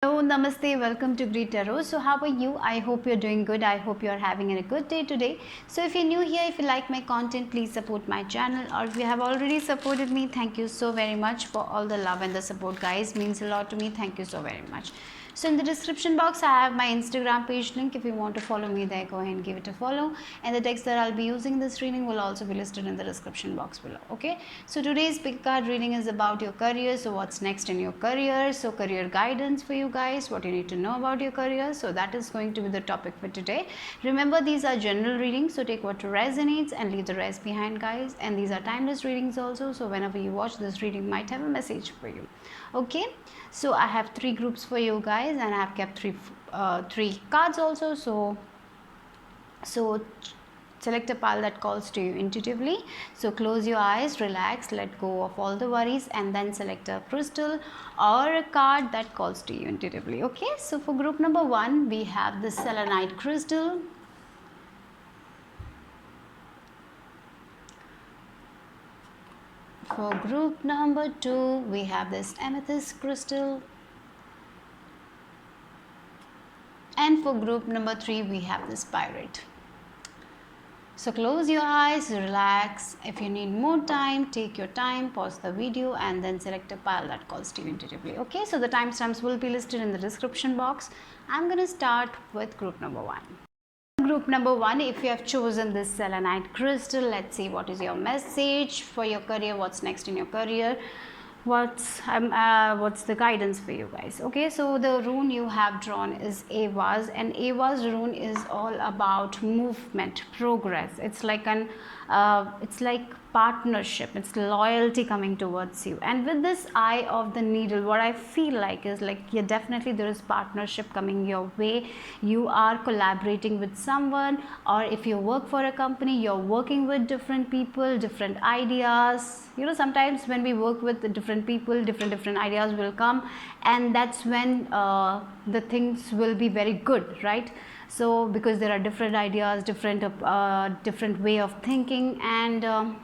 Hello, namaste, welcome to Greet Tarot. So how are you? I hope you're doing good. I hope you're having a good day today. So if you're new here, if you like my content, please support my channel, or if you have already supported me, thank you so very much for all the love and the support, guys. Means a lot to me. Thank you so very much. So in the description box, I have my Instagram page link. If you want to follow me there, go ahead and give it a follow. And the text that I'll be using in this reading will also be listed in the description box below. Okay. So today's big card reading is about your career. So what's next in your career? So career guidance for you guys. What you need to know about your career. So that is going to be the topic for today. Remember, these are general readings. So take what resonates and leave the rest behind, guys. And these are timeless readings also. So whenever you watch this reading, might have a message for you. Okay. So I have three groups for you guys, and I have kept three cards also. So select a pile that calls to you intuitively. So close your eyes, relax, let go of all the worries, and then select a crystal or a card that calls to you intuitively. Okay. So for group number 1, we have the selenite crystal. For group number 2, we have this amethyst crystal. And for group number 3, we have this pyrite. So close your eyes, relax. If you need more time, take your time, pause the video, and then select a pile that calls to you intuitively. Okay, so the timestamps will be listed in the description box. I'm going to start with group number 1. Group number 1, if you have chosen this selenite crystal, let's see what is your message for your career, what's next in your career, what's the guidance for you guys. Okay, so the rune you have drawn is Ava's, and Ava's rune is all about movement, progress. It's like partnership, it's loyalty coming towards you. And with this eye of the needle, what I feel like is like, yeah, definitely there is partnership coming your way. You are collaborating with someone, or if you work for a company, you're working with different people, different ideas. You know, sometimes when we work with different people, different ideas will come, and that's when the things will be very good, right? So because there are different ideas, different way of thinking, and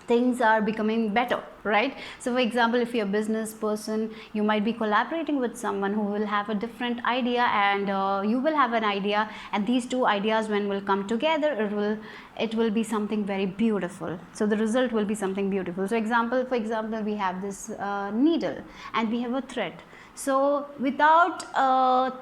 things are becoming better, right? So for example, if you're a business person, you might be collaborating with someone who will have a different idea, and you will have an idea, and these two ideas, when will come together, it will be something very beautiful. So the result will be something beautiful. So for example, we have this needle, and we have a thread. So without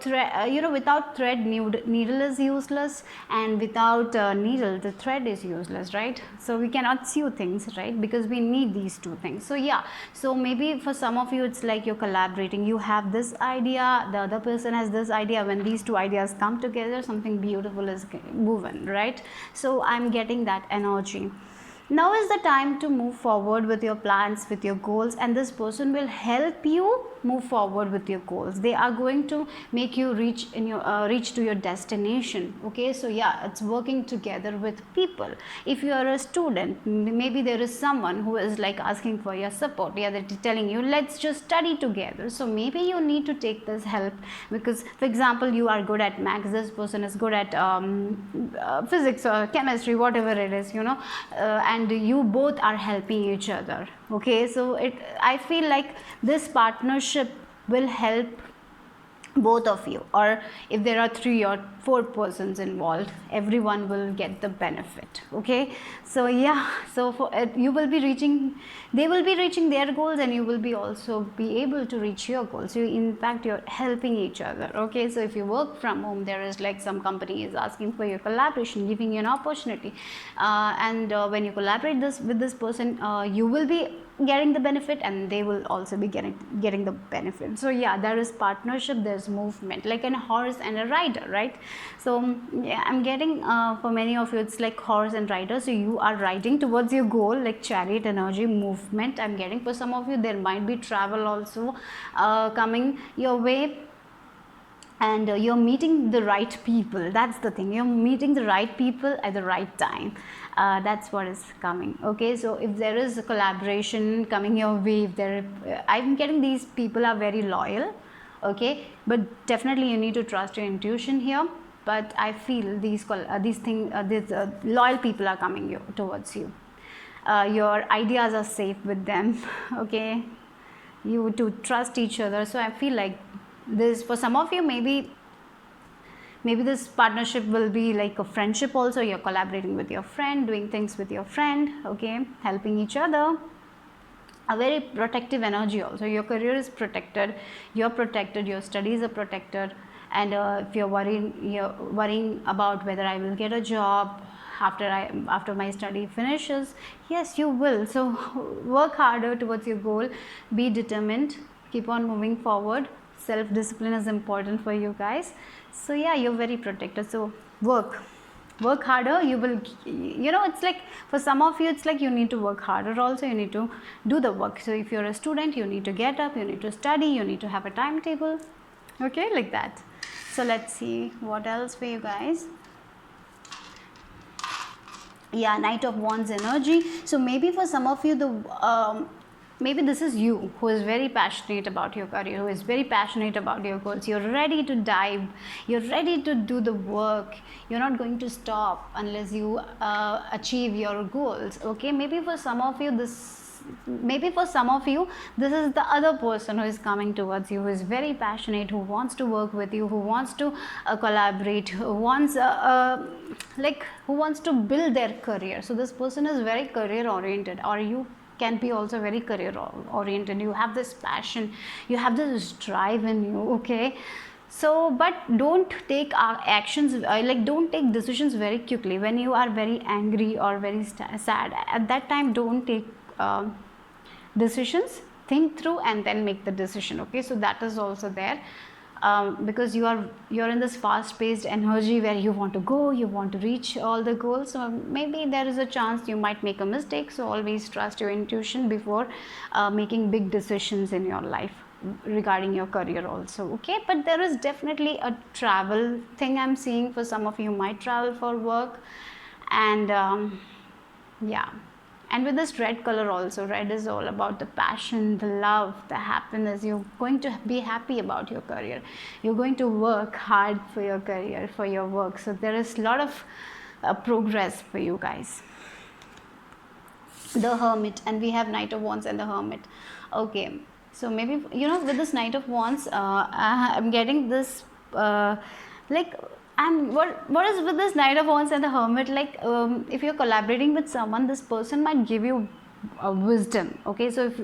thread, needle is useless, and without needle, the thread is useless, right? So we cannot sew things, right? Because we need these two things. So yeah, so maybe for some of you, it's like you're collaborating. You have this idea, the other person has this idea. When these two ideas come together, something beautiful is moving, right? So I'm getting that energy. Now is the time to move forward with your plans, with your goals, and this person will help you move forward with your goals. They are going to make you reach to your destination. Okay, so yeah, it's working together with people. If you are a student, maybe there is someone who is like asking for your support. Yeah, they're telling you, let's just study together. So maybe you need to take this help, because for example, you are good at maths, this person is good at physics or chemistry, whatever it is, and you both are helping each other. Okay, so I feel like this partnership will help both of you, or if there are 3 or 4 persons involved, everyone will get the benefit. Okay, so yeah, so for you will be reaching, they will be reaching their goals, and you will be also be able to reach your goals. So in fact, you're helping each other. Okay, so if you work from home, there is like some company is asking for your collaboration, giving you an opportunity, and when you collaborate with this person, you will be getting the benefit, and they will also be getting the benefit. So yeah, there is partnership, there's movement, like a horse and a rider, right? So yeah, I'm getting for many of you, it's like horse and rider. So you are riding towards your goal, like chariot energy, movement. I'm getting for some of you, there might be travel also coming your way, and you're meeting the right people. That's the thing, you're meeting the right people at the right time. That's what is coming. Okay, so if there is a collaboration coming your way, if I'm getting these people are very loyal. Okay, but definitely you need to trust your intuition here. But I feel these loyal people are coming towards you. Your ideas are safe with them. Okay, you to trust each other. So I feel like this for some of you, maybe this partnership will be like a friendship also. You're collaborating with your friend, doing things with your friend, okay, helping each other. A very protective energy also. Your career is protected, you're protected, your studies are protected. And if you're worrying about whether I will get a job after my study finishes, yes, you will. So work harder towards your goal, be determined, keep on moving forward. Self discipline is important for you guys. So yeah, you're very protected. So work harder. You will, it's like for some of you, it's like you need to work harder also. You need to do the work. So if you're a student, you need to get up, you need to study, you need to have a timetable, okay, like that. So let's see what else for you guys. Yeah, Knight of Wands energy. So maybe for some of you, maybe this is you who is very passionate about your career, who is very passionate about your goals. You're ready to dive, you're ready to do the work. You're not going to stop unless you achieve your goals, okay. Maybe for some of you, this is the other person who is coming towards you, who is very passionate, who wants to work with you, who wants to collaborate, who wants to build their career. So this person is very career oriented, or you can be also very career oriented. You have this passion, you have this drive in you, okay. So but don't take actions, don't take decisions very quickly. When you are very angry or very sad, at that time don't take decisions. Think through and then make the decision, okay. So that is also there. Because you're in this fast-paced energy where you want to go, you want to reach all the goals. So maybe there is a chance you might make a mistake. So always trust your intuition before making big decisions in your life regarding your career also, okay. But there is definitely a travel thing I'm seeing. For some of you might travel for work, and yeah. And with this red color also, red is all about the passion, the love, the happiness. You're going to be happy about your career. You're going to work hard for your career, for your work. So there is a lot of progress for you guys. The Hermit, and we have Knight of Wands and the Hermit, okay. So maybe, with this Knight of Wands, I'm getting this what is with this Knight of Wands and the Hermit, if you're collaborating with someone, this person might give you wisdom, okay. So if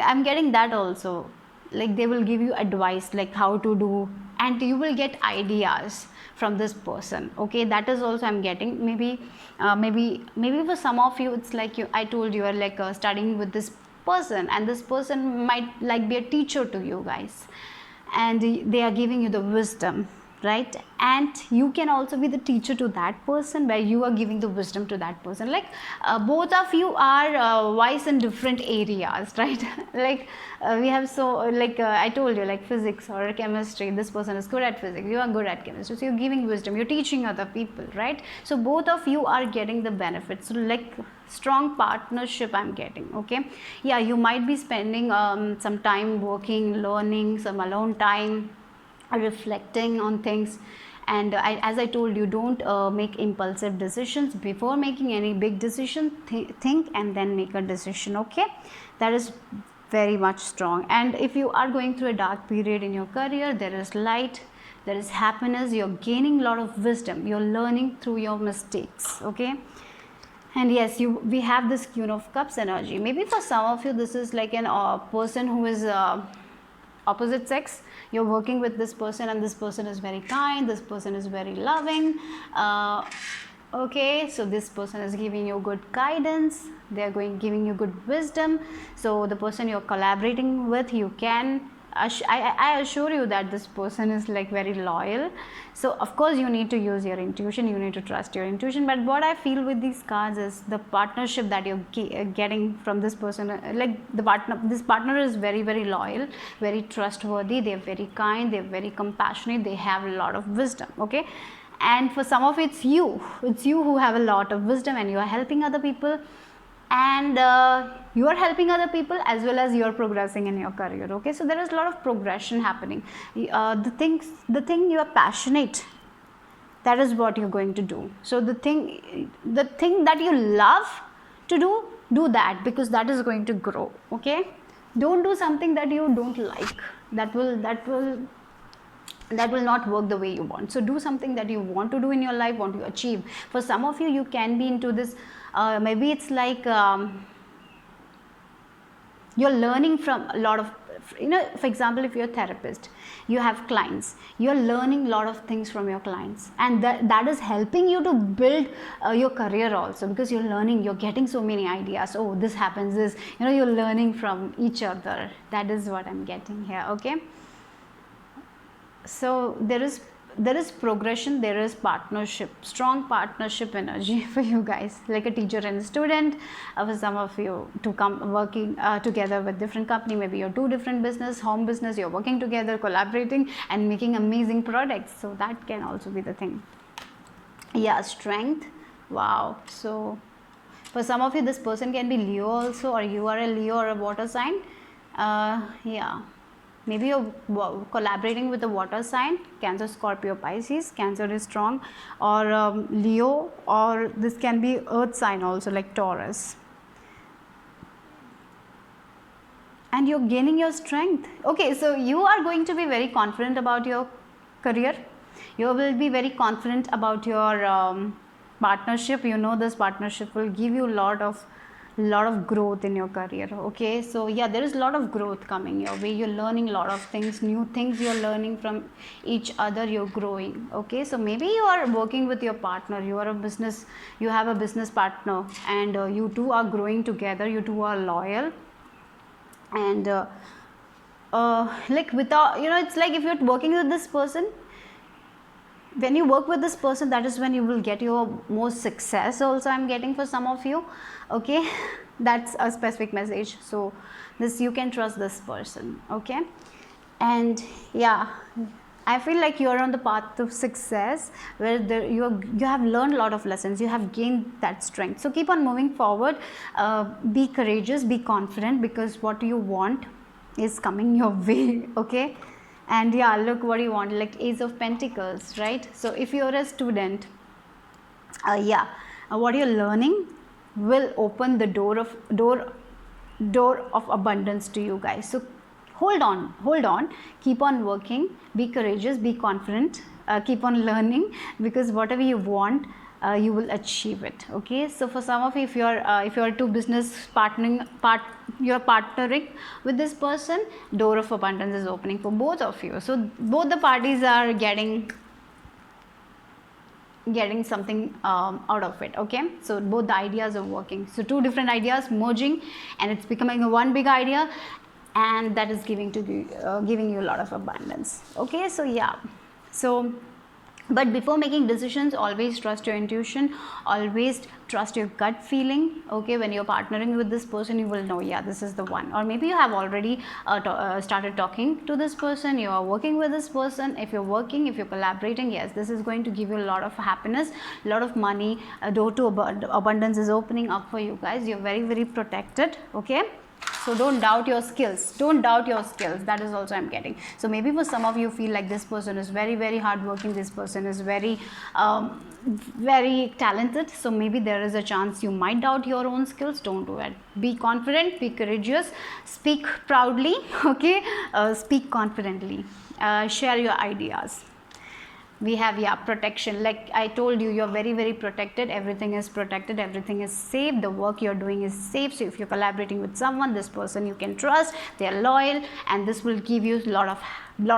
I'm getting that also, they will give you advice how to do, and you will get ideas from this person, okay. That is also I'm getting. Maybe for some of you, it's I told you are studying with this person, and this person might be a teacher to you guys, and they are giving you the wisdom, right. And you can also be the teacher to that person, where you are giving the wisdom to that person. Both of you are wise in different areas, right. We have I told you, physics or chemistry, this person is good at physics, you are good at chemistry, so you're giving wisdom, you're teaching other people, right. So both of you are getting the benefits. So strong partnership I'm getting, okay. Yeah, you might be spending some time working, learning, some alone time, reflecting on things. And as I told you, don't make impulsive decisions. Before making any big decision, think and then make a decision, okay. That is very much strong. And if you are going through a dark period in your career, there is light, there is happiness, you're gaining a lot of wisdom, you're learning through your mistakes, okay. And yes, we have this Queen of Cups energy. Maybe for some of you, this is an person who is opposite sex. You're working with this person, and this person is very kind, this person is very loving, okay. So this person is giving you good guidance, they are giving you good wisdom. So the person you're collaborating with, you can I assure you that this person is very loyal. So of course you need to use your intuition, you need to trust your intuition. But what I feel with these cards is the partnership that you're getting from this person. This partner is very, very loyal, very trustworthy, they're very kind, they're very compassionate, they have a lot of wisdom, okay. And for some of it's you who have a lot of wisdom, and you are helping other people, and you are helping other people as well as you are progressing in your career, okay. So there is a lot of progression happening. The thing you are passionate, that is what you're going to do. So the thing that you love to do that, because that is going to grow, okay. Don't do something that you don't like. That will that will not work the way you want. So do something that you want to do in your life, want to achieve. For some of you, you can be into this, maybe it's like you're learning from a lot of, for example, if you're a therapist, you have clients, you're learning a lot of things from your clients, and that is helping you to build your career also, because you're learning, you're getting so many ideas. Oh, this happens, this, you're learning from each other. That is what I'm getting here. Okay, so there is progression, there is partnership, strong partnership energy for you guys, like a teacher and a student. For some of you to come working together with different company, maybe you're two different business, home business, you're working together, collaborating and making amazing products. So that can also be the thing. Yeah, strength. Wow. So for some of you, this person can be Leo also, or you are a Leo or a water sign. Yeah, maybe you're collaborating with a water sign, Cancer, Scorpio, Pisces. Cancer is strong, or Leo, or this can be earth sign also, like Taurus. And you're gaining your strength. Okay, so you are going to be very confident about your career. You will be very confident about your partnership. This partnership will give you a lot of growth in your career. Okay, so yeah, there is a lot of growth coming your way. You're learning a lot of things, new things you're learning from each other, you're growing. Okay, so maybe you are working with your partner, you have a business partner, and you two are growing together, you two are loyal, and like without, it's like if you're working with this person, when you work with this person, that is when you will get your most success also, I'm getting for some of you. Okay, that's a specific message. So this, you can trust this person. Okay, and yeah, I feel like you're on the path of success, where you have learned a lot of lessons, you have gained that strength. So keep on moving forward, be courageous, be confident, because what you want is coming your way. Okay, and yeah, look what you want, like Ace of Pentacles, right? So if you're a student, what you're learning will open the door of abundance to you guys. So hold on, keep on working, be courageous, be confident, keep on learning, because whatever you want, you will achieve it. Okay, so for some of you, if you're two business you're partnering with this person, door of abundance is opening for both of you. So both the parties are getting something out of it. Okay, so both the ideas are working. So two different ideas merging, and it's becoming a one big idea, and that is giving you a lot of abundance. Okay, so yeah, so but before making decisions, always trust your intuition, always trust your gut feeling. Okay, when you're partnering with this person, you will know, yeah, this is the one. Or maybe you have already started talking to this person, you are working with this person. If you're working, if you're collaborating, yes, this is going to give you a lot of happiness, a lot of money. A door to abundance is opening up for you guys. You're very, very protected. Okay, so don't doubt your skills, that is also I'm getting. So maybe for some of you feel like this person is very, very hardworking, this person is very very talented, so maybe there is a chance you might doubt your own skills. Don't do it. Be confident, be courageous, speak proudly. Okay, speak confidently, share your ideas. We have, yeah, protection. Like I told you, you're very, very protected. Everything is protected, everything is safe, the work you're doing is safe. So if you're collaborating with someone, this person you can trust, they're loyal, and this will give you a lot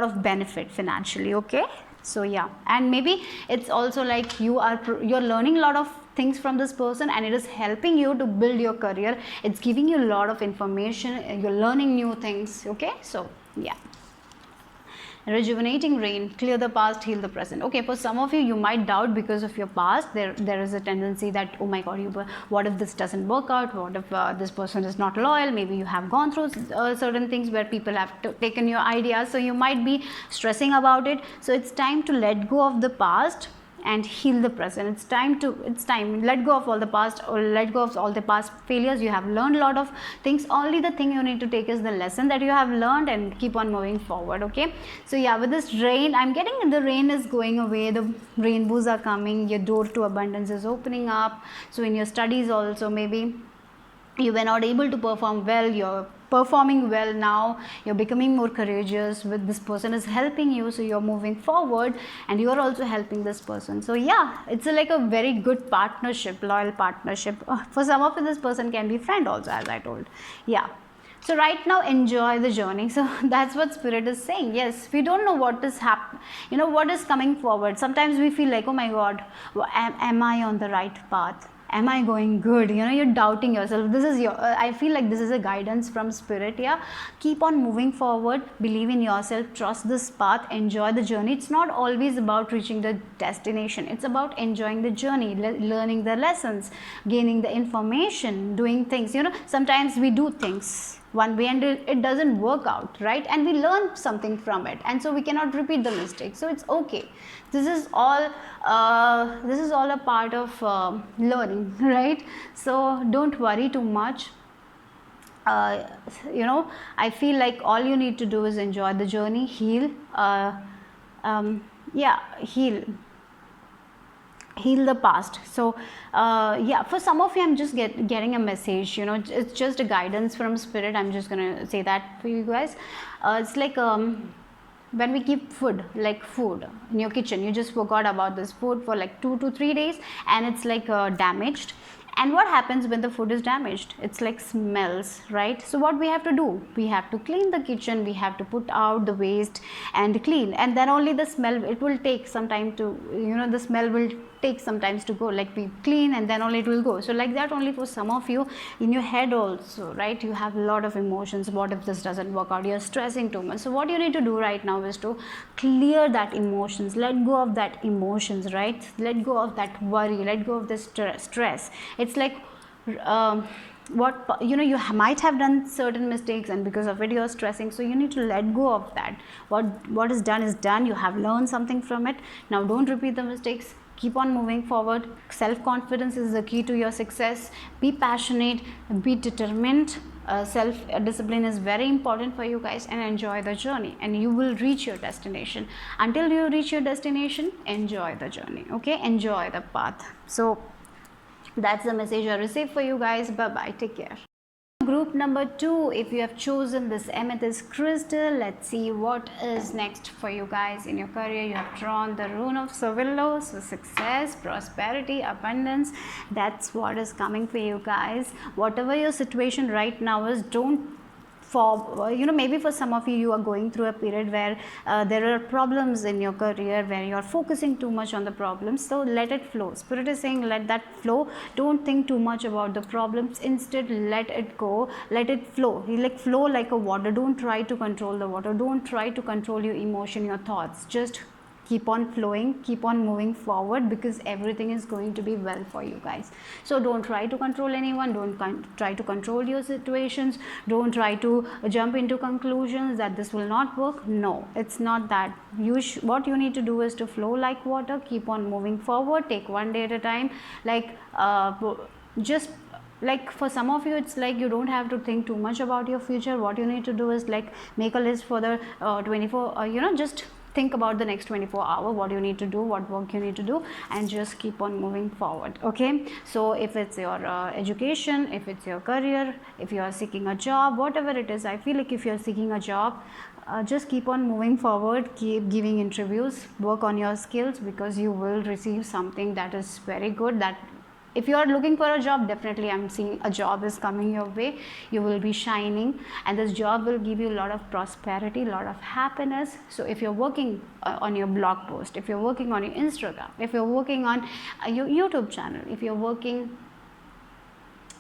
of benefit financially. Okay, so yeah, and maybe it's also like you're learning a lot of things from this person, and it is helping you to build your career. It's giving you a lot of information, you're learning new things. Okay, so yeah. Rejuvenating rain, clear the past, heal the present. Okay, for some of you, you might doubt because of your past. There is a tendency that, oh my god, what if this doesn't work out, what if this person is not loyal. Maybe you have gone through certain things where people have taken your ideas, so you might be stressing about it. So it's time to let go of the past and heal the present. It's time, let go of all the past, or let go of all the past failures. You have learned a lot of things. Only the thing you need to take is the lesson that you have learned, and keep on moving forward. Okay, so yeah, with this rain, I'm getting the rain is going away, the rainbows are coming, your door to abundance is opening up. So in your studies also, maybe you were not able to perform well, your performing well now, you're becoming more courageous with this person is helping you, so you're moving forward and you're also helping this person. So yeah, it's like a very good partnership, loyal partnership. For some of it, this person can be friend also, as I told. Yeah. So right now, enjoy the journey. So that's what spirit is saying. Yes, we don't know what is what is coming forward. Sometimes we feel like, oh my God, am I on the right path? Am I going good? You're doubting yourself. This is I feel like this is a guidance from spirit. Yeah, keep on moving forward, believe in yourself, trust this path, enjoy the journey. It's not always about reaching the destination. It's about enjoying the journey, learning the lessons, gaining the information, doing things. Sometimes we do things one way and it doesn't work out, right? And we learn something from it, and so we cannot repeat the mistake. So it's okay. This is all a part of learning, right? So don't worry too much. I feel like all you need to do is enjoy the journey, heal, heal the past. So for some of you, I'm just getting a message. It's just a guidance from spirit. I'm just gonna say that for you guys. It's like when we keep food in your kitchen, you just forgot about this food for like 2 to 3 days, and it's like damaged. And what happens when the food is damaged? It's like smells, right? So what we have to do? We have to clean the kitchen, we have to put out the waste and clean, and then only the smell, it will take some time to, the smell will take some time to go. Like we clean and then only it will go. So like that only for some of you in your head also, right? You have a lot of emotions. What if this doesn't work out? You're stressing too much. So what you need to do right now is to clear that emotions, let go of that emotions, right? Let go of that worry, let go of the stress. It's like you might have done certain mistakes, and because of it you're stressing. So you need to let go of that. What is done. You have learned something from it. Now don't repeat the mistakes. Keep on moving forward. Self-confidence is the key to your success. Be passionate, be determined. Self-discipline is very important for you guys, and enjoy the journey, and you will reach your destination. Until you reach your destination, enjoy the journey, okay? Enjoy the path. So that's the message I received for you guys. Bye bye, take care. Group number 2, if you have chosen this amethyst crystal, let's see what is next for you guys in your career. You have drawn the rune of Cervelo, so success, prosperity, abundance. That's what is coming for you guys. Whatever your situation right now is, don't maybe for some of you, you are going through a period where there are problems in your career, where you are focusing too much on the problems. So let it flow. Spirit is saying let that flow. Don't think too much about the problems. Instead, let it go, let it flow. Flow like a water. Don't try to control the water. Don't try to control your emotion, your thoughts. Just keep on flowing, keep on moving forward, because everything is going to be well for you guys. So don't try to control anyone. Don't try to control your situations. Don't try to jump into conclusions that this will not work. No, it's not that. What you need to do is to flow like water. Keep on moving forward. Take one day at a time. For some of you, it's like you don't have to think too much about your future. What you need to do is like make a list for the 24 just think about the next 24 hours, what you need to do, what work you need to do, and just keep on moving forward, okay? So if it's your education, if it's your career, if you are seeking a job, whatever it is, I feel like if you're seeking a job, just keep on moving forward, keep giving interviews, work on your skills, because you will receive something that is very good. That if you are looking for a job, definitely I'm seeing a job is coming your way. You will be shining, and this job will give you a lot of prosperity, a lot of happiness. So if you're working on your blog post, if you're working on your Instagram, if you're working on your YouTube channel, if you're working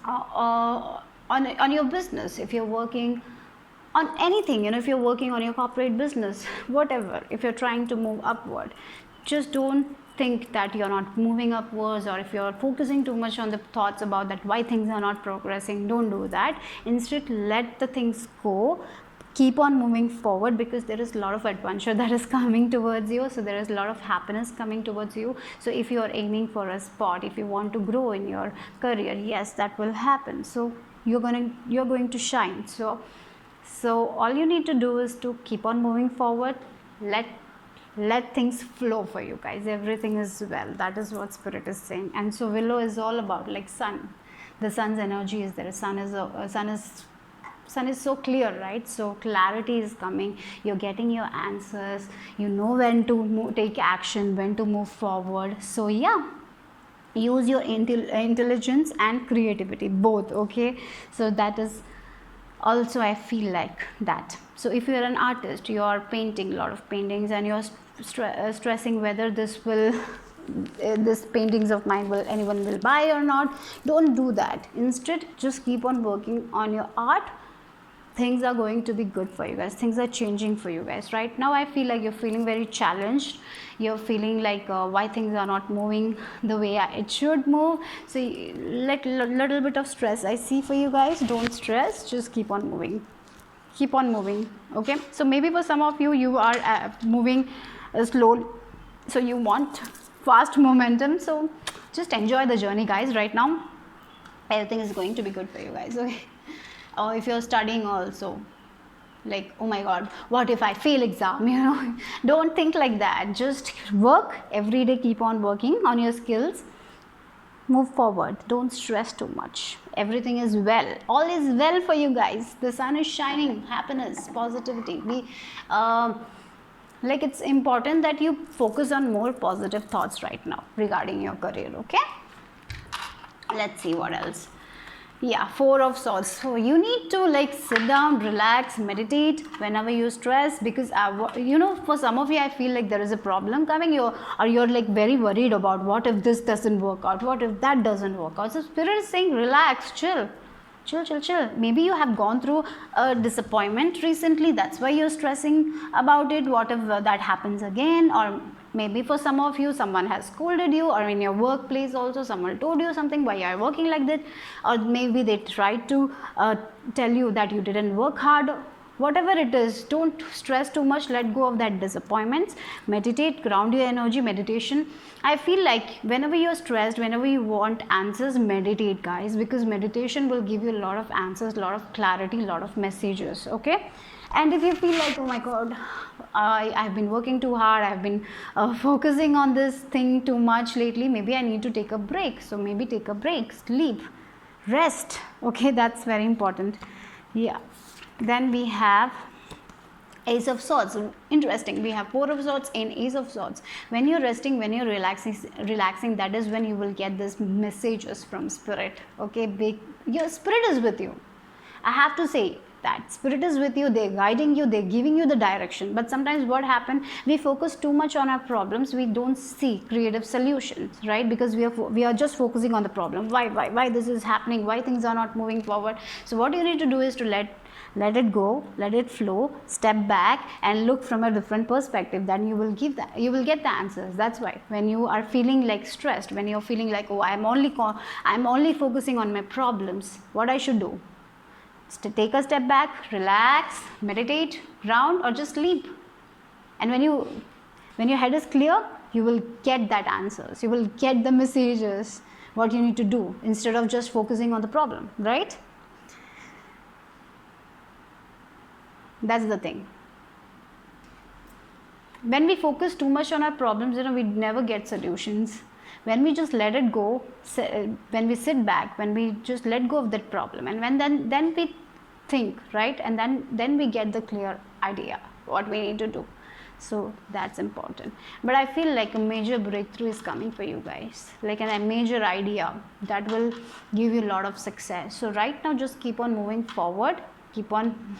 on your business, if you're working on anything, if you're working on your corporate business, whatever, if you're trying to move upward, just don't think that you're not moving upwards, or if you're focusing too much on the thoughts about that why things are not progressing. Don't do that. Instead, let the things go. Keep on moving forward, because there is a lot of adventure that is coming towards you. So there is a lot of happiness coming towards you. So if you are aiming for a spot, if you want to grow in your career, yes, that will happen. So you're going to shine. So all you need to do is to keep on moving forward. Let things flow for you guys. Everything is well. That is what spirit is saying. And so willow is all about like sun. The sun's energy is there. Sun is sun is so clear, right? So clarity is coming, you're getting your answers, you know when to take action, when to move forward. So yeah, use your intelligence and creativity both, okay? So that is also, I feel like that. So if you're an artist, you're painting a lot of paintings and you're stressing whether this will this paintings of mine will anyone will buy or not, don't do that. Instead, just keep on working on your art. Things are going to be good for you guys, things are changing for you guys. Right now I feel like you're feeling very challenged, you're feeling like why things are not moving the way it should move. So let little bit of stress I see for you guys. Don't stress, just keep on moving, keep on moving, okay? So maybe for some of you, you are moving slow, so you want fast momentum. So just enjoy the journey, guys. Right now everything is going to be good for you guys, okay? Or if you're studying also, like, oh my god, what if I fail exam, you know? Don't think like that, just work every day, keep on working on your skills, move forward, don't stress too much. Everything is well, all is well for you guys. The sun is shining, happiness, positivity. Like, it's important that you focus on more positive thoughts right now regarding your career, okay? Let's see what else. Yeah, Four of Swords. So you need to like sit down, relax, meditate whenever you stress, because you know, for some of you I feel like there is a problem coming, you're like very worried about what if this doesn't work out, what if that doesn't work out. So Spirit is saying relax, chill. Maybe you have gone through a disappointment recently, that's why you're stressing about it. What if that happens again? Or maybe for some of you, someone has scolded you, or in your workplace also someone told you something why you are working like that, or maybe they tried to tell you that you didn't work hard. Whatever it is, don't stress too much, let go of that disappointments, meditate, ground your energy. Meditation, I feel like whenever you're stressed, whenever you want answers, meditate, guys, because meditation will give you a lot of answers, a lot of clarity, a lot of messages, okay? And if you feel like, oh my god, I've been working too hard, I've been focusing on this thing too much lately, maybe I need to take a break. So maybe take a break, sleep, rest, okay? That's very important. Yeah. Then we have Ace of Swords. Interesting, we have Four of Swords and Ace of Swords. When you're resting, when you're relaxing, that is when you will get these messages from Spirit, okay? Your Spirit is with you. I have to say that Spirit is with you, they're guiding you, they're giving you the direction. But sometimes what happens, we focus too much on our problems, we don't see creative solutions, right? Because we are just focusing on the problem. Why this is happening, why things are not moving forward. So what you need to do is to let it go, let it flow, step back and look from a different perspective. Then you will get the answers. That's why when you are feeling like stressed, when you're feeling like, oh, I'm only focusing on my problems, what I should do? Take a step back, relax, meditate, ground, or just sleep. And when your head is clear, you will get that answers, you will get the messages, what you need to do, instead of just focusing on the problem, right? That's the thing. When we focus too much on our problems, you know, we never get solutions. When we just let it go, when we sit back, when we just let go of that problem, and then we think, right? And then we get the clear idea what we need to do. So that's important. But I feel like a major breakthrough is coming for you guys, like a major idea that will give you a lot of success. So right now, just keep on moving forward, keep on,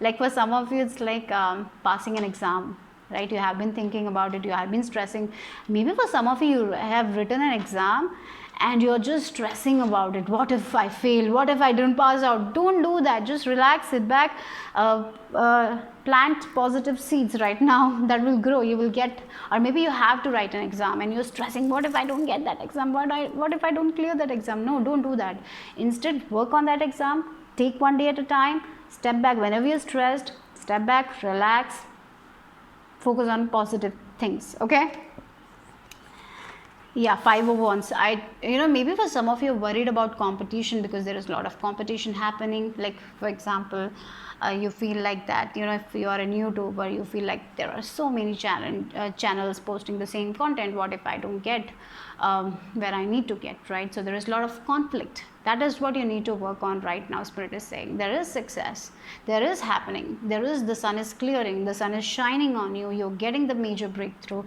like for some of you, it's like passing an exam, right? You have been thinking about it, you have been stressing. Maybe for some of you have written an exam and you're just stressing about it. What if I fail? What if I don't pass out? Don't do that. Just relax, sit back, plant positive seeds right now that will grow. You will get, or maybe you have to write an exam and you're stressing, what if I don't get that exam? What if I don't clear that exam? No, don't do that. Instead, work on that exam, take one day at a time, step back whenever you're stressed, step back, relax, focus on positive things, okay? Yeah, 5 of wands. Maybe for some of you are worried about competition because there is a lot of competition happening. Like, for example, you feel like that, if you are a YouTuber, you feel like there are so many channels posting the same content. What if I don't get where I need to get, right? So there is a lot of conflict. That is what you need to work on right now. Spirit is saying there is success, there is happening, the sun is clearing, the sun is shining on you, you're getting the major breakthrough.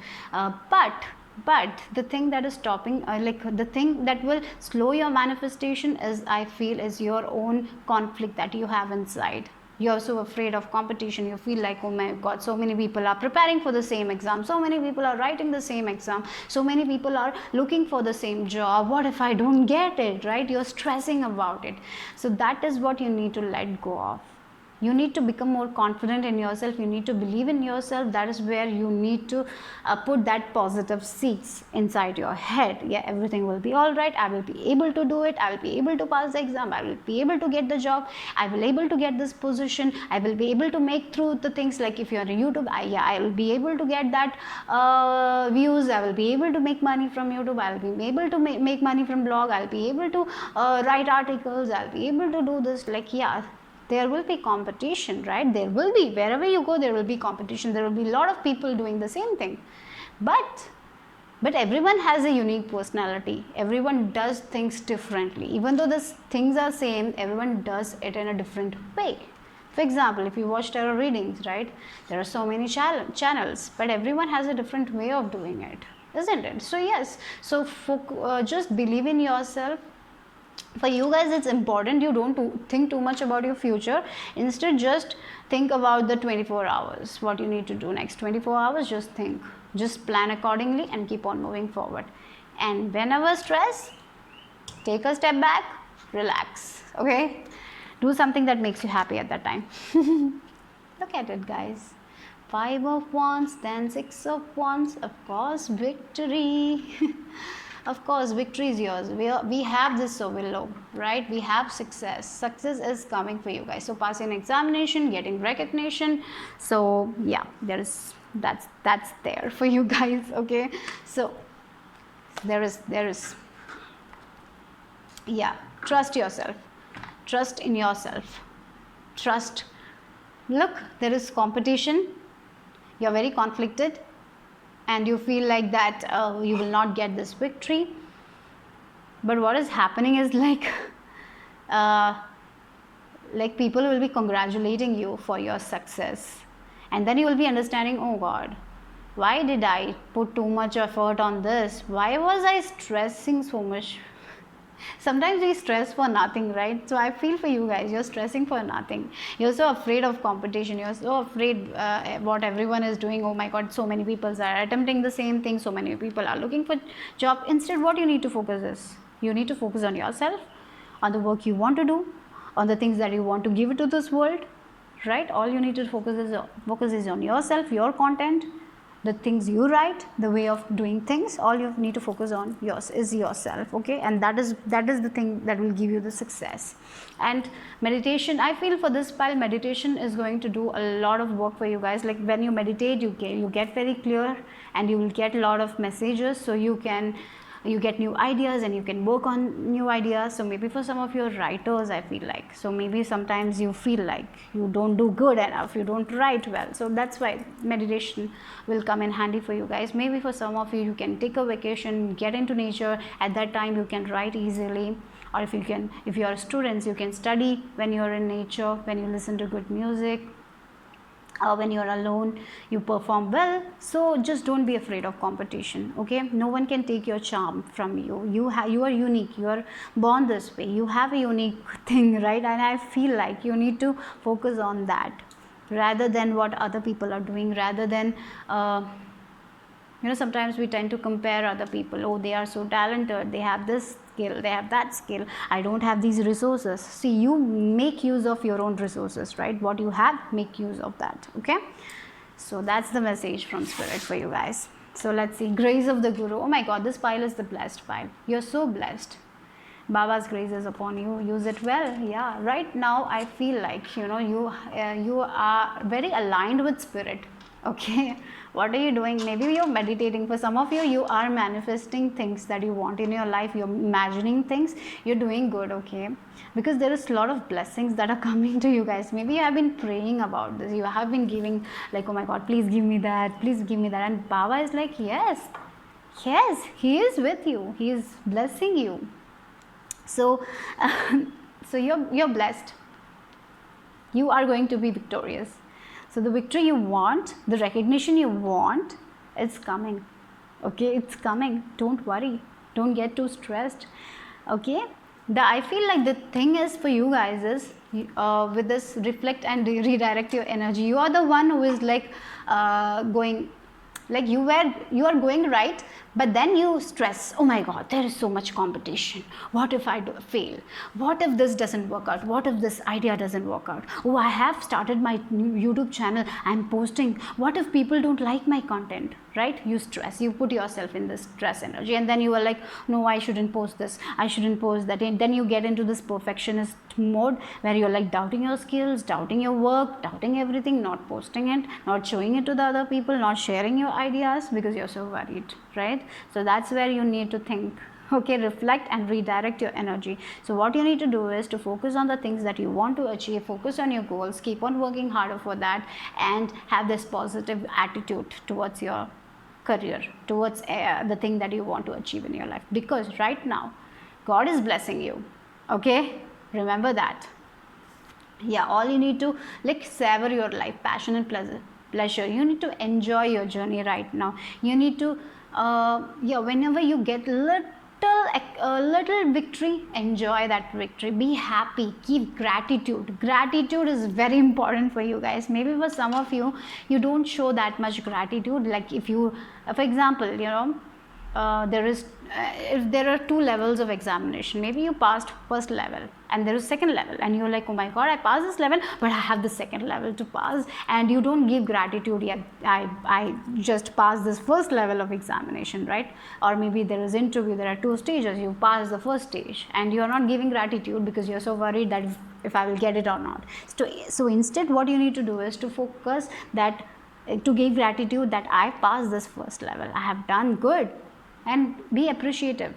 But the thing that is stopping, the thing that will slow your manifestation is, I feel, is your own conflict that you have inside. You're so afraid of competition. You feel like, oh my god, so many people are preparing for the same exam, so many people are writing the same exam, so many people are looking for the same job. What if I don't get it, right? You're stressing about it. So that is what you need to let go of. You need to become more confident in yourself. You need to believe in yourself. That is where you need to put that positive seeds inside your head. Yeah, everything will be all right. I will be able to do it. I will be able to pass the exam. I will be able to get the job. I will be able to get this position. I will be able to make through the things. Like if you are on YouTube, I will be able to get that views. I will be able to make money from YouTube. I will be able to make money from blog. I will be able to write articles. I will be able to do this. Like, yeah, there will be competition, right? There will be, wherever you go, there will be competition. There will be a lot of people doing the same thing. But everyone has a unique personality. Everyone does things differently. Even though the things are same, everyone does it in a different way. For example, if you watch tarot readings, right, there are so many channels, but everyone has a different way of doing it, isn't it? So yes, so just believe in yourself. For you guys, it's important you don't think too much about your future. Instead, just think about the 24 hours, what you need to do next 24 hours. Just think, just plan accordingly and keep on moving forward. And whenever stress, take a step back, relax, okay? Do something that makes you happy at that time. Look at it, guys. 5 of wands, then 6 of wands. Of course, victory. Of course, victory is yours. We have this, so below, right? We have success. Success is coming for you guys. So passing an examination, getting recognition. So yeah, that's there for you guys. Okay, so there is yeah. Trust yourself. Trust in yourself. Trust. Look, there is competition. You're very conflicted. And you feel like that you will not get this victory. But what is happening is like people will be congratulating you for your success. And then you will be understanding, oh God, why did I put too much effort on this? Why was I stressing so much? Sometimes we stress for nothing, right? So I feel for you guys, you're stressing for nothing. You're so afraid of competition. You're so afraid what everyone is doing. Oh my God, so many people are attempting the same thing. So many people are looking for job. Instead, what you need to focus is, you need to focus on yourself, on the work you want to do, on the things that you want to give to this world, right? All you need to focus is on yourself, your content, the things you write, the way of doing things. All you need to focus on is yourself, okay? And that is the thing that will give you the success. And meditation, I feel for this pile, meditation is going to do a lot of work for you guys. Like when you meditate, you get very clear, and you will get a lot of messages, so you get new ideas and you can work on new ideas. So maybe for some of your writers, I feel like, so maybe sometimes you feel like you don't do good enough, you don't write well, so that's why meditation will come in handy for you guys. Maybe for some of you, you can take a vacation, get into nature. At that time you can write easily. Or if you are students, you can study when you're in nature, when you listen to good music. When you're alone, you perform well. So just don't be afraid of competition, okay? No one can take your charm from you. You are unique. You are born this way. You have a unique thing, right? And I feel like you need to focus on that rather than what other people are doing, rather than sometimes we tend to compare other people. Oh, they are so talented, they have this skill, they have that skill, I don't have these resources. See, you make use of your own resources, right? What you have, make use of that, okay? So that's the message from Spirit for you guys. So let's see, grace of the Guru. Oh my God, this pile is the blessed pile. You're so blessed. Baba's grace is upon you. Use it well. Yeah, right now I feel like you are very aligned with Spirit. Okay, what are you doing? Maybe you're meditating. For some of you, you are manifesting things that you want in your life. You're imagining things. You're doing good, okay? Because there is a lot of blessings that are coming to you guys. Maybe you have been praying about this. You have been giving like, oh my God, please give me that. Please give me that. And Baba is like, yes, yes, he is with you. He is blessing you. So, so you're blessed. You are going to be victorious. So the victory you want, the recognition you want, it's coming. Okay, it's coming. Don't worry. Don't get too stressed. Okay. I feel like the thing is for you guys is with this reflect and redirect your energy. You are the one who is like going, like you are going right, but then you stress, oh my God, there is so much competition. What if I fail? What if this doesn't work out? What if this idea doesn't work out? Oh, I have started my new YouTube channel, I'm posting. What if people don't like my content? Right? You stress, you put yourself in this stress energy, and then you are like, no, I shouldn't post this, I shouldn't post that. And then you get into this perfectionist mode where you're like doubting your skills, doubting your work, doubting everything, not posting it, not showing it to the other people, not sharing your ideas because you're so worried, right? So that's where you need to think. Okay, reflect and redirect your energy. So what you need to do is to focus on the things that you want to achieve, focus on your goals, keep on working harder for that, and have this positive attitude towards your career, towards the thing that you want to achieve in your life, because right now God is blessing you. Okay, remember that. Yeah, all you need to like savor your life, passion and pleasure. You need to enjoy your journey right now. You need to yeah, whenever you get little victory, enjoy that victory, be happy, keep gratitude is very important for you guys. Maybe for some of you, you don't show that much gratitude. Like if you for example, you know, if there are 2 levels of examination, maybe you passed first level and there is second level, and you're like, oh my God, I passed this level, but I have the second level to pass, and you don't give gratitude yet. I just passed this first level of examination, right? Or maybe there is interview, there are 2 stages, you pass the first stage and you are not giving gratitude because you're so worried that if I will get it or not. So instead what you need to do is to focus that to give gratitude that I passed this first level, I have done good, and be appreciative,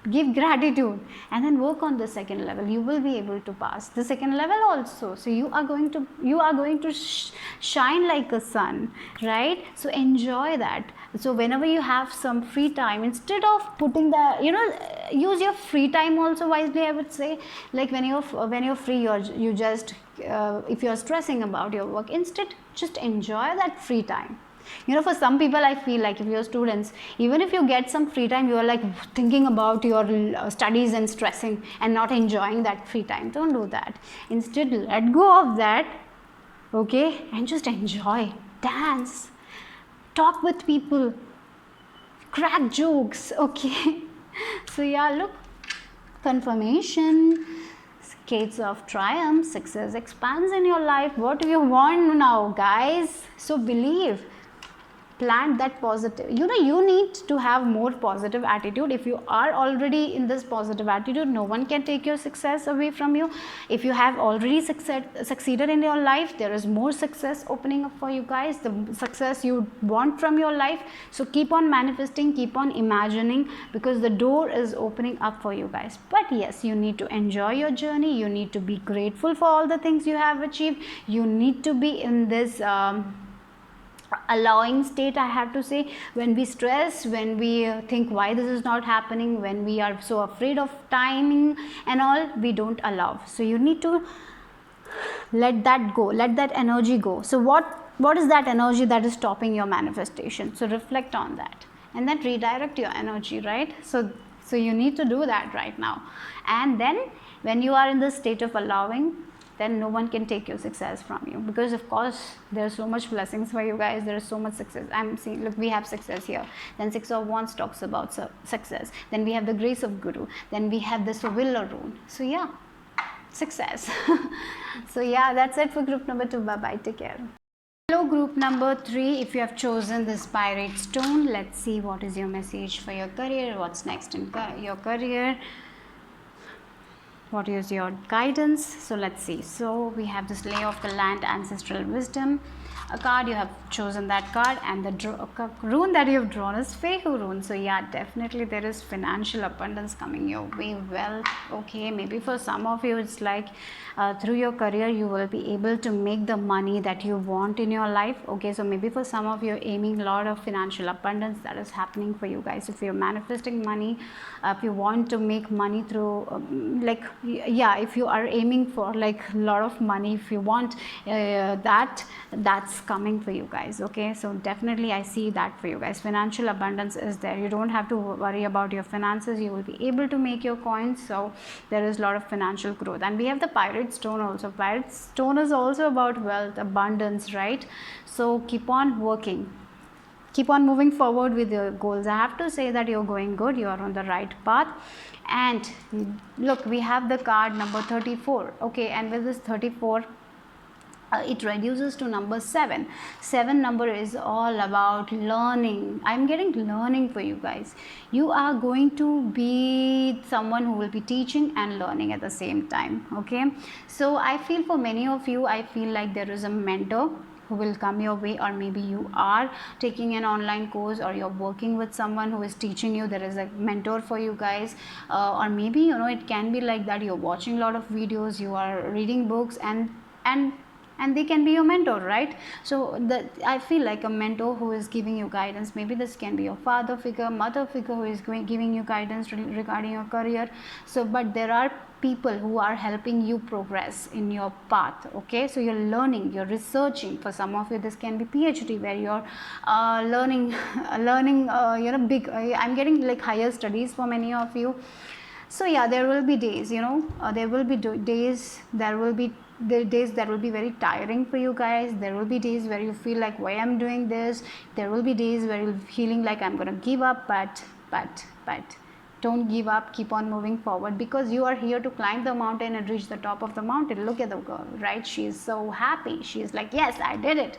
give gratitude, and then work on the second level. You will be able to pass the second level also. So you are going to shine like a sun, right? So enjoy that. So whenever you have some free time, instead of putting the, you know, use your free time also wisely, I would say. Like when you're free, you just if you're stressing about your work, instead just enjoy that free time. You know, for some people, I feel like if you're students, even if you get some free time, you are like thinking about your studies and stressing and not enjoying that free time. Don't do that. Instead, let go of that, okay, and just enjoy, dance, talk with people, crack jokes, okay. So yeah, look, confirmation, gates of triumph, success expands in your life. What do you want now, guys? So believe, plant that positive, you know, you need to have more positive attitude. If you are already in this positive attitude, no one can take your success away from you. If you have already succeeded in your life, there is more success opening up for you guys, the success you want from your life. So keep on manifesting, keep on imagining, because the door is opening up for you guys. But yes, you need to enjoy your journey, you need to be grateful for all the things you have achieved, you need to be in this allowing state, I have to say. When we stress, when we think why this is not happening, when we are so afraid of timing and all, we don't allow. So you need to let that go, let that energy go. So what is that energy that is stopping your manifestation? So reflect on that and then redirect your energy, right? So you need to do that right now. And then when you are in the state of allowing, then no one can take your success from you, because of course there are so much blessings for you guys, there is so much success. I'm seeing, look, we have success here, then 6 of Wands talks about success, then we have the grace of Guru, then we have the Suvilla rune. So yeah, success. So yeah, that's it for group number 2. Bye bye, take care. Hello group number 3, if you have chosen this Pyrite stone, let's see what is your message for your career, what's next in your career, what is your guidance. So let's see. So we have this lay of the land, ancestral wisdom, a card, you have chosen that card, and the rune that you have drawn is Fehu rune. So yeah, definitely there is financial abundance coming your way. Wealth, okay, maybe for some of you it's like through your career you will be able to make the money that you want in your life. Okay, so maybe for some of you aiming a lot of financial abundance that is happening for you guys. If you're manifesting money, if you want to make money through like, yeah, if you are aiming for like a lot of money, if you want that's coming for you guys. Okay, so definitely I see that for you guys. Financial abundance is there. You don't have to worry about your finances. You will be able to make your coins. So there is a lot of financial growth. And we have the pirate stone also. Pirate stone is also about wealth, abundance, right? So keep on working, keep on moving forward with your goals. I have to say that you're going good, you are on the right path. And look, we have the card number 34. Okay, and with this 34, it reduces to number 7. 7 number is all about learning. I'm getting learning for you guys. You are going to be someone who will be teaching and learning at the same time. Okay, so I feel for many of you, I feel like there is a mentor who will come your way, or maybe you are taking an online course, or you're working with someone who is teaching you. There is a mentor for you guys, or maybe, you know, it can be like that you're watching a lot of videos, you are reading books, and they can be your mentor, right? So I feel like a mentor who is giving you guidance. Maybe this can be your father figure, mother figure, who is giving you guidance regarding your career. So but there are people who are helping you progress in your path. Okay, so you're learning, you're researching. For some of you this can be PhD, where you're learning you know, big I'm getting like higher studies for many of you. So yeah, there will be days, you know, there will be days, there will be the days that will be very tiring for you guys. There will be days where you feel like, why I'm doing this. There will be days where you're feeling like I'm gonna give up, but don't give up. Keep on moving forward, because you are here to climb the mountain and reach the top of the mountain. Look at the girl, right? She's so happy. She's like, yes, I did it.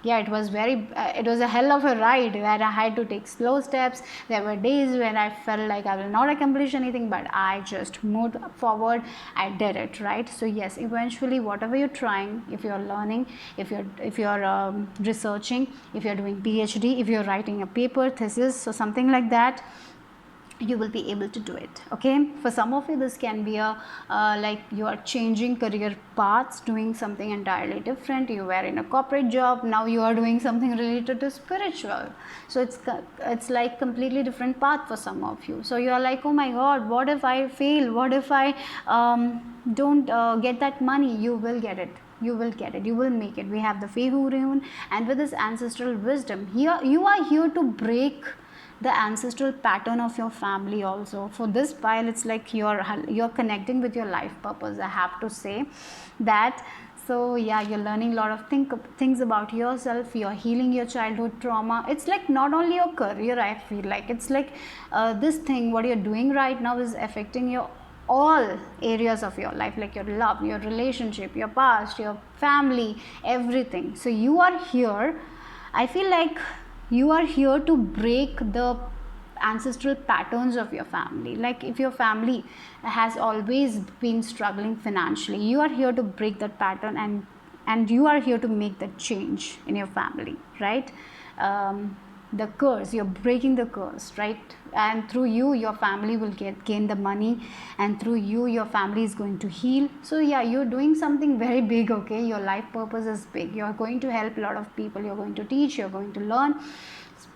Yeah, it was it was a hell of a ride, where I had to take slow steps. There were days when I felt like I will not accomplish anything, but I just moved forward. I did it, right? So yes, eventually whatever you're trying, if you're learning, if you're researching, if you're doing PhD, if you're writing a paper, thesis, or something like that, you will be able to do it. Okay, for some of you this can be a like you are changing career paths, doing something entirely different. You were in a corporate job, now you are doing something related to spiritual. So it's like completely different path for some of you. So you are like, oh my god, what if I fail, what if I don't get that money? You will get it, you will get it, you will make it. We have the Fehu rune, and with this ancestral wisdom, here you are here to break the ancestral pattern of your family also. For this pile, it's like you're connecting with your life purpose, I have to say that. So yeah, you're learning a lot of things about yourself. You're healing your childhood trauma. It's like not only your career, I feel like it's like this thing what you're doing right now is affecting your all areas of your life, like your love, your relationship, your past, your family, everything. So you are here, I feel like you are here to break the ancestral patterns of your family. Like if your family has always been struggling financially, you are here to break that pattern, and you are here to make that change in your family, right? The curse, you're breaking the curse, right? And through you, your family will gain the money, and through you, your family is going to heal. So yeah, you're doing something very big. Okay, your life purpose is big. You're going to help a lot of people, you're going to teach, you're going to learn.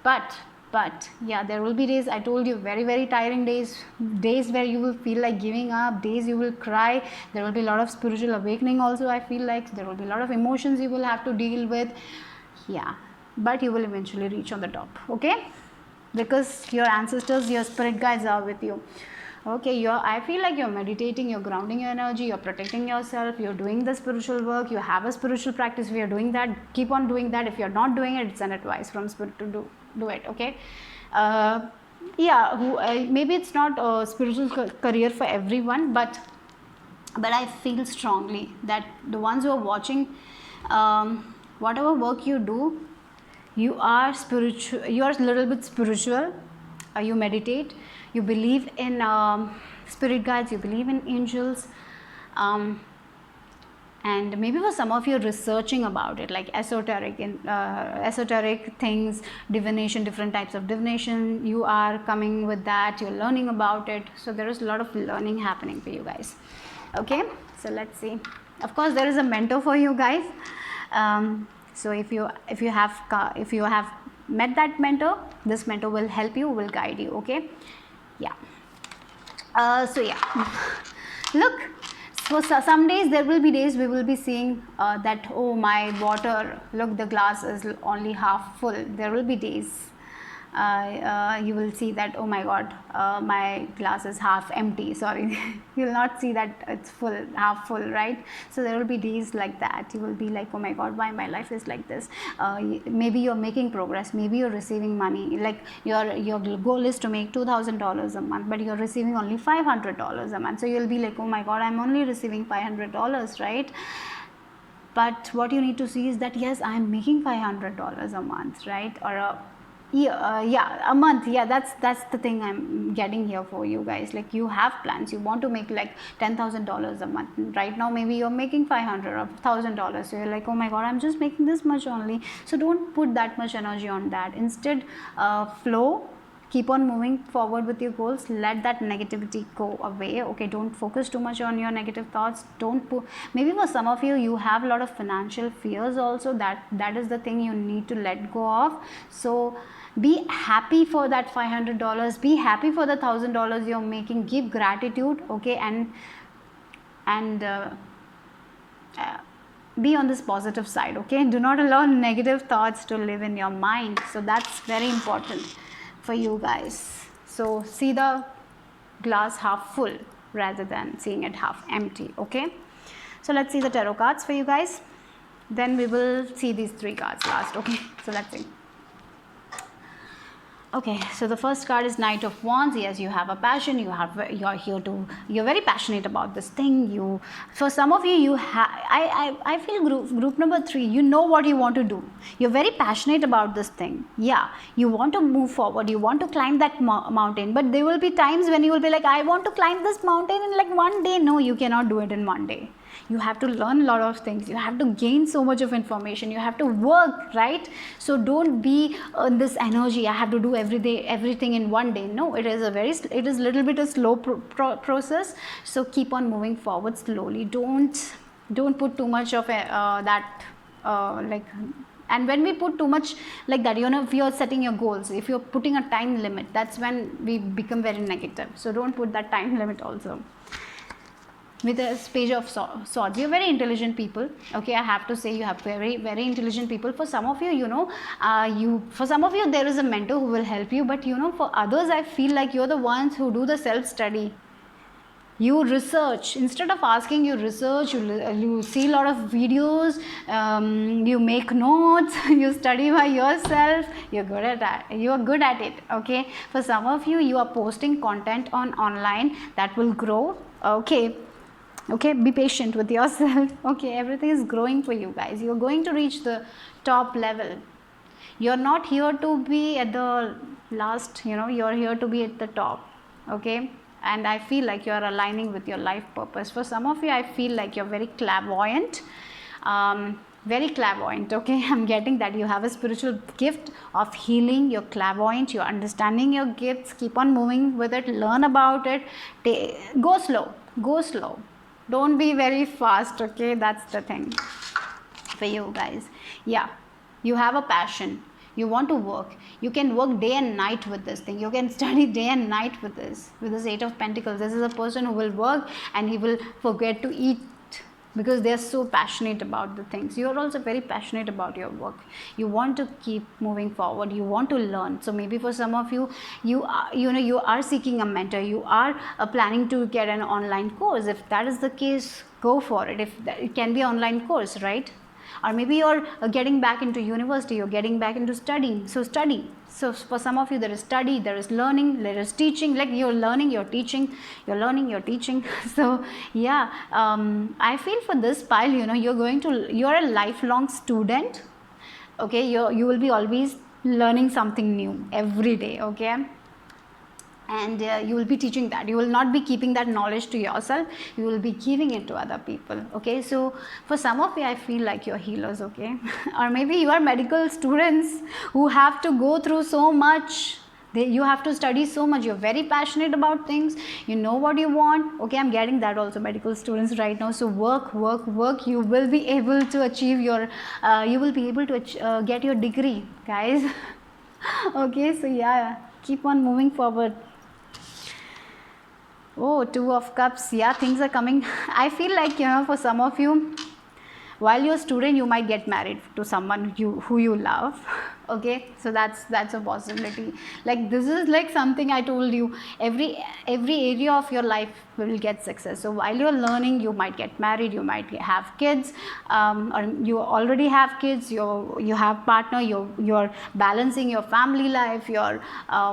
But yeah, there will be days, I told you, very tiring days where you will feel like giving up, days you will cry. There will be a lot of spiritual awakening also, I feel like. There will be a lot of emotions you will have to deal with. Yeah, but you will eventually reach on the top. Okay, because your ancestors, your spirit guides are with you. Okay, I feel like you're meditating, you're grounding your energy, you're protecting yourself, you're doing the spiritual work, you have a spiritual practice. If you're doing that, keep on doing that. If you're not doing it, it's an advice from spirit to do it. Okay, yeah, maybe it's not a spiritual career for everyone, but I feel strongly that the ones who are watching, whatever work you do, you are spiritual, you are a little bit spiritual. You meditate, you believe in spirit guides, you believe in angels, And maybe for some of you researching about it, like esoteric things, divination, different types of divination, you are coming with that, you're learning about it. So there is a lot of learning happening for you guys. Okay, so let's see. Of course there is a mentor for you guys. So if you have met that mentor, this mentor will help you, will guide you. Okay, yeah. So yeah, look, so some days, there will be days we will be seeing that, oh, my water, look, the glass is only half full. There will be days you will see that, oh my god, my glass is half empty. Sorry, you will not see that it's full, half full, right? So there will be days like that. You will be like, oh my god, why my life is like this? Maybe you're making progress, maybe you're receiving money, like your goal is to make $2,000 a month, but you're receiving only $500 a month. So you'll be like, oh my god, I'm only receiving $500, right? But what you need to see is that, yes, I'm making $500 a month, right? Or a month. Yeah, that's the thing I'm getting here for you guys. Like, you have plans, you want to make like $10,000 a month. Right now maybe you're making $500 or $1,000, so you're like, oh my god, I'm just making this much only. So don't put that much energy on that. Instead, flow, keep on moving forward with your goals. Let that negativity go away. Okay, don't focus too much on your negative thoughts. Don't put, maybe for some of you, you have a lot of financial fears also. That is the thing you need to let go of. So be happy for that $500, be happy for the $1,000 you're making. Give gratitude, okay, and be on this positive side. Okay, do not allow negative thoughts to live in your mind. So that's very important for you guys. So see the glass half full rather than seeing it half empty. Okay, so let's see the tarot cards for you guys, then we will see these 3 cards last. Okay, so let's see. Okay, so the first card is Knight of Wands. Yes, you have a passion. You're very passionate about this thing. For some of you, I feel group number 3. You know what you want to do. You're very passionate about this thing. Yeah, you want to move forward. You want to climb that mountain. But there will be times when you will be like, I want to climb this mountain in like one day. No, you cannot do it in one day. You have to learn a lot of things. You have to gain so much of information. You have to work, right? So don't be this energy, I have to do everything in one day. No, it is a little bit a slow process. So keep on moving forward slowly. Don't put too much of that like. And when we put too much like that, if you're setting your goals, if you're putting a time limit, that's when we become very negative. So don't put that time limit also. With this Page of Swords, you're very intelligent people. Okay, I have to say, you have very, very intelligent people. For some of you, for some of you, there is a mentor who will help you. But for others, I feel like you're the ones who do the self-study. You research. Instead of asking, you research. You see a lot of videos. You make notes. You study by yourself. You're good at that. You are good at it. Okay. For some of you, you are posting content online that will grow. Okay, be patient with yourself. Okay, everything is growing for you guys. You're going to reach the top level. You're not here to be at the last, you're here to be at the top. Okay, and I feel like you're aligning with your life purpose. For some of you, I feel like you're very clairvoyant. Very clairvoyant. Okay, I'm getting that you have a spiritual gift of healing. You're clairvoyant. You're understanding your gifts. Keep on moving with it. Learn about it. Go slow. Don't be very fast. Okay, that's the thing for you guys. Yeah, you have a passion. You want to work. You can work day and night with this thing. You can study day and night with this 8 of Pentacles. This is a person who will work and he will forget to eat, because they are so passionate about the things. You are also very passionate about your work. You want to keep moving forward. You want to learn. So maybe for some of you, you are seeking a mentor. You are planning to get an online course. If that is the case, go for it. It can be an online course, right? Or maybe you're getting back into university, you're getting back into studying. So study. So for some of you, there is study, there is learning, there is teaching. Like you're learning, you're teaching, you're learning, you're teaching. So yeah, I feel for this pile, you're a lifelong student. Okay, you will be always learning something new every day. Okay. and you will be teaching that. You will not be keeping that knowledge to yourself, you will be giving it to other people. Okay, so for some of you, I feel like you're healers. Okay, or maybe you are medical students who have to go through so much. You have to study so much, you're very passionate about things, you know what you want. Okay, I'm getting that also, medical students right now. So work, work, work, you will be able to achieve your you will be able to get your degree, guys. Okay, so yeah, keep on moving forward. Oh, Two of Cups. Yeah, things are coming. I feel like, for some of you, while you're a student, you might get married to someone who you love. Okay, so that's a possibility. Like, this is like something I told you, every area of your life will get success. So while you're learning, you might get married, you might have kids, or you already have kids, you have partner, you're balancing your family life, your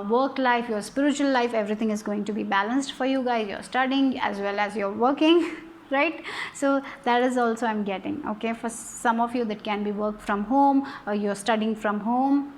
work life, your spiritual life. Everything is going to be balanced for you guys. You're studying as well as you're working. Right, so that is also I'm getting. Okay, for some of you that can be work from home, or you're studying from home.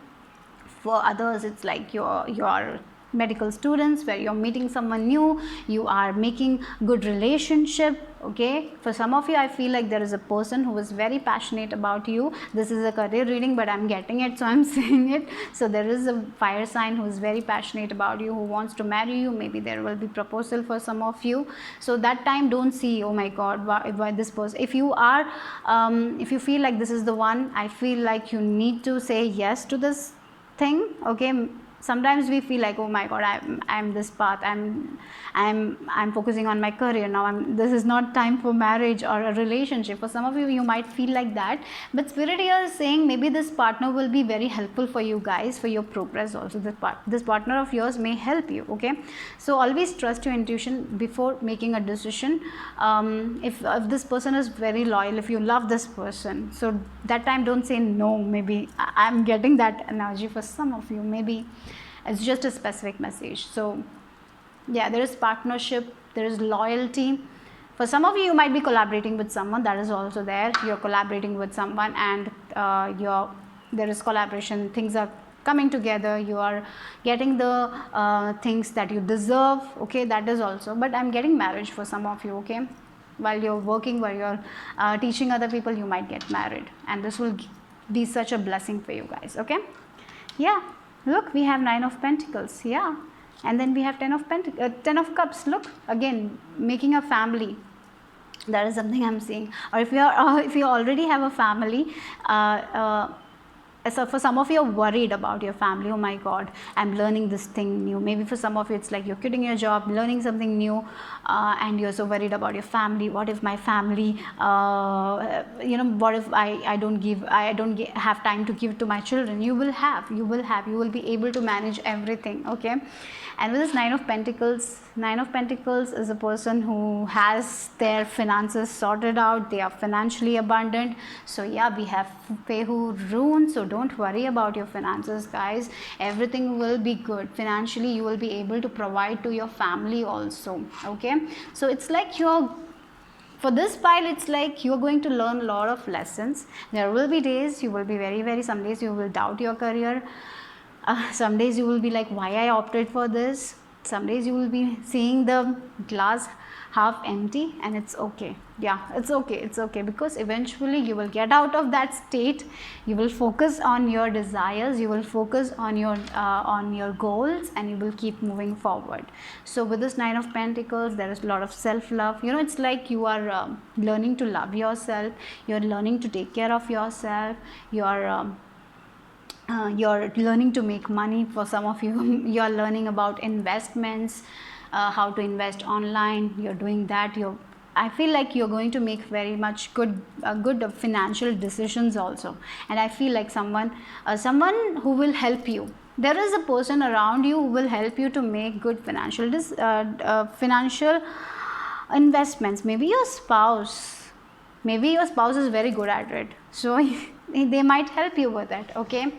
For others, it's like you're medical students where you're meeting someone new, you are making good relationship. Okay, for some of you, I feel like there is a person who is very passionate about you. This is a career reading, but I'm getting it, so I'm saying it. So there is a fire sign who is very passionate about you, who wants to marry you. Maybe there will be proposal for some of you. So that time, don't see, oh my god, why this person. If you are if you feel like this is the one, I feel like you need to say yes to this thing. Okay, sometimes we feel like, oh my god, I'm this path, I'm focusing on my career now, this is not time for marriage or a relationship. For some of you, you might feel like that, but spirit here is saying maybe this partner will be very helpful for you guys, for your progress also. This partner of yours may help you. Okay, so always trust your intuition before making a decision. If this person is very loyal, if you love this person, so that time don't say no. Maybe I'm getting that energy for some of you. Maybe it's just a specific message. So yeah, there is partnership, there is loyalty. For some of you, you might be collaborating with someone, that is also there. You're collaborating with someone, and there is collaboration, things are coming together, you are getting the things that you deserve. Okay, that is also. But I'm getting marriage for some of you. Okay, while you're working, while you're teaching other people, you might get married, and this will be such a blessing for you guys. Okay, yeah, look, we have 9 of Pentacles. Yeah, and then we have 10 of Cups. Look, again, making a family. That is something I'm seeing. Or if you already have a family, so for some of you are worried about your family. Oh my god, I'm learning this thing new. Maybe for some of you, it's like you're quitting your job, learning something new, and you're so worried about your family. What if my family, what if I don't have time to give to my children? You will be able to manage everything. Okay, and with this 9 of Pentacles is a person who has their finances sorted out. They are financially abundant. So yeah, we have Pehu rune. So don't worry about your finances, guys. Everything will be good. Financially, you will be able to provide to your family also. Okay, so it's like for this pile, it's like you're going to learn a lot of lessons. There will be days you will be some days you will doubt your career. Some days you will be like, why I opted for this. Some days you will be seeing the glass half empty, and it's okay. Yeah, it's okay, because eventually you will get out of that state. You will focus on your desires, you will focus on your goals, and you will keep moving forward. So with this 9 of Pentacles, there is a lot of self-love. It's like you are learning to love yourself, you're learning to take care of yourself, you're learning to make money. For some of you, you're learning about investments, how to invest online. You're doing that. I feel like you're going to make very much good financial decisions also. And I feel like someone who will help you. There is a person around you who will help you to make good financial investments. Maybe your spouse is very good at it, so they might help you with it. Okay,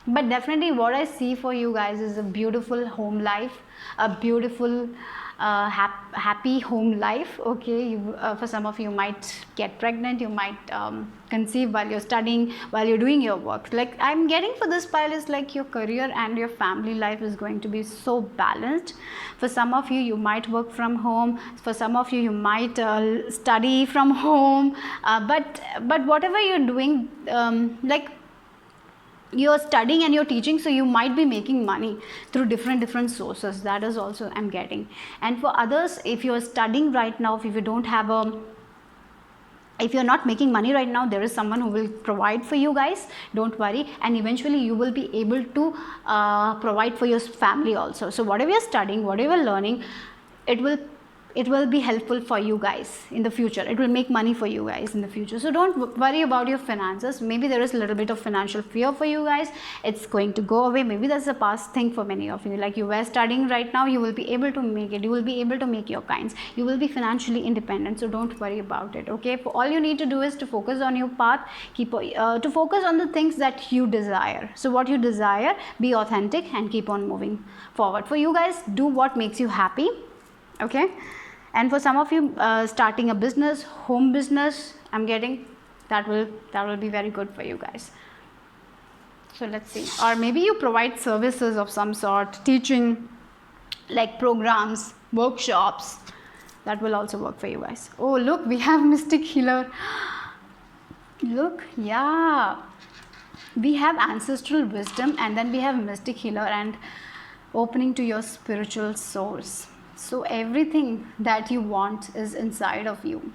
but definitely what I see for you guys is a beautiful home life, a beautiful happy home life. Okay, for some of you might get pregnant, you might conceive while you're studying, while you're doing your work. Like I'm getting for this pile is like your career and your family life is going to be so balanced. For some of you, you might work from home. For some of you, you might study from home. But whatever you're doing, like you're studying and you're teaching, so you might be making money through different sources. That is also I'm getting. And for others, if you're studying right now, if you're not making money right now, there is someone who will provide for you guys. Don't worry, and eventually you will be able to provide for your family also. So whatever you're studying, whatever you're learning, it will be helpful for you guys in the future. It will make money for you guys in the future. So don't worry about your finances. Maybe there is a little bit of financial fear for you guys. It's going to go away. Maybe that's a past thing for many of you. Like you were studying right now, you will be able to make it. You will be able to make your kinds. You will be financially independent. So don't worry about it. Okay. For all you need to do is to focus on your path. To focus on the things that you desire. So what you desire, be authentic and keep on moving forward. For you guys, do what makes you happy. Okay. And for some of you starting a business, home business, I'm getting that will be very good for you guys. So let's see. Or maybe you provide services of some sort, teaching, like programs, workshops. That will also work for you guys. Oh, look, we have Mystic Healer. Look, yeah. We have ancestral wisdom, and then we have Mystic Healer and opening to your spiritual source. So everything that you want is inside of you.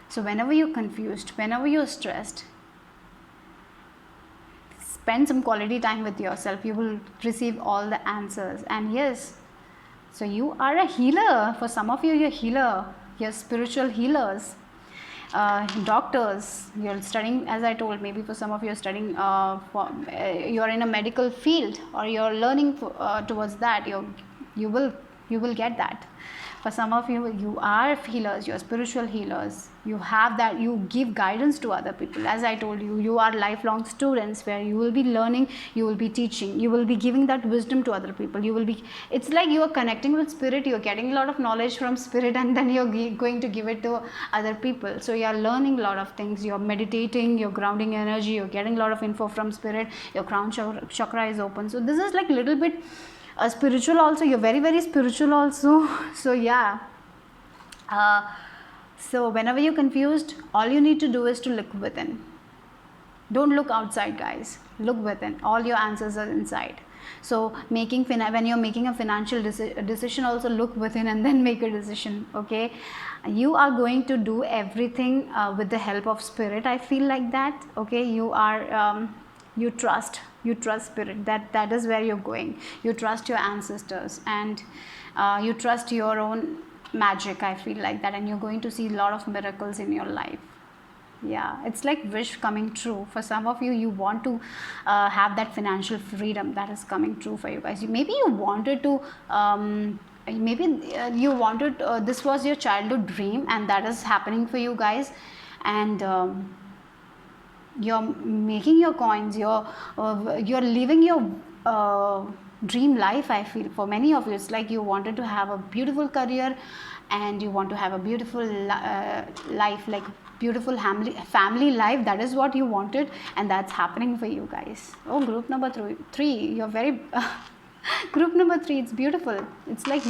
So whenever you're confused, whenever you're stressed, spend some quality time with yourself. You will receive all the answers. And yes, so you are a healer. For some of you, you're a healer. You're spiritual healers. Doctors, you're studying, as I told, maybe for some of you are studying, you're in a medical field, or you're learning towards that. You will get that. For some of you, you are healers, you're spiritual healers. You have that, you give guidance to other people. As I told you, you are lifelong students where you will be learning, you will be teaching, you will be giving that wisdom to other people. It's like you are connecting with spirit, you're getting a lot of knowledge from spirit, and then you're going to give it to other people. So you're learning a lot of things, you're meditating, you're grounding energy, you're getting a lot of info from spirit, your crown chakra is open. So this is like a little bit spiritual also. You're very spiritual also. So yeah, so whenever you're confused, all you need to do is to look within. Don't look outside, guys. Look within. All your answers are inside. So when you're making a financial decision, also look within and then make a decision. Okay, you are going to do everything with the help of spirit. I feel like that. Okay, you are you trust spirit. That is where you're going. You trust your ancestors, and you trust your own magic. I feel like that, and you're going to see a lot of miracles in your life. Yeah, it's like wish coming true. For some of you, you want to have that financial freedom that is coming true for you guys. Maybe you wanted to you wanted this was your childhood dream, and that is happening for you guys. And you're making your coins, you're living your dream life. I feel for many of you, it's like you wanted to have a beautiful career, and you want to have a beautiful life, like beautiful family life. That is what you wanted, and that's happening for you guys. Oh, group number 3, you're very group number 3, it's beautiful. It's like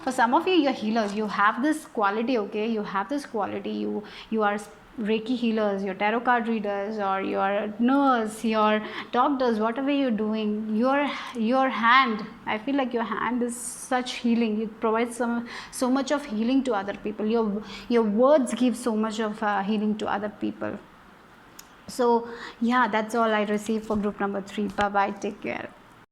for some of you, you're healers. You have this quality. Okay, you have this quality. You are Reiki healers, your tarot card readers, or your nurse, your doctors, whatever you're doing, your hand, I feel like your hand is such healing. It provides so much of healing to other people. Your words give so much of healing to other people. So yeah, that's all I received for group number 3. Bye bye, take care.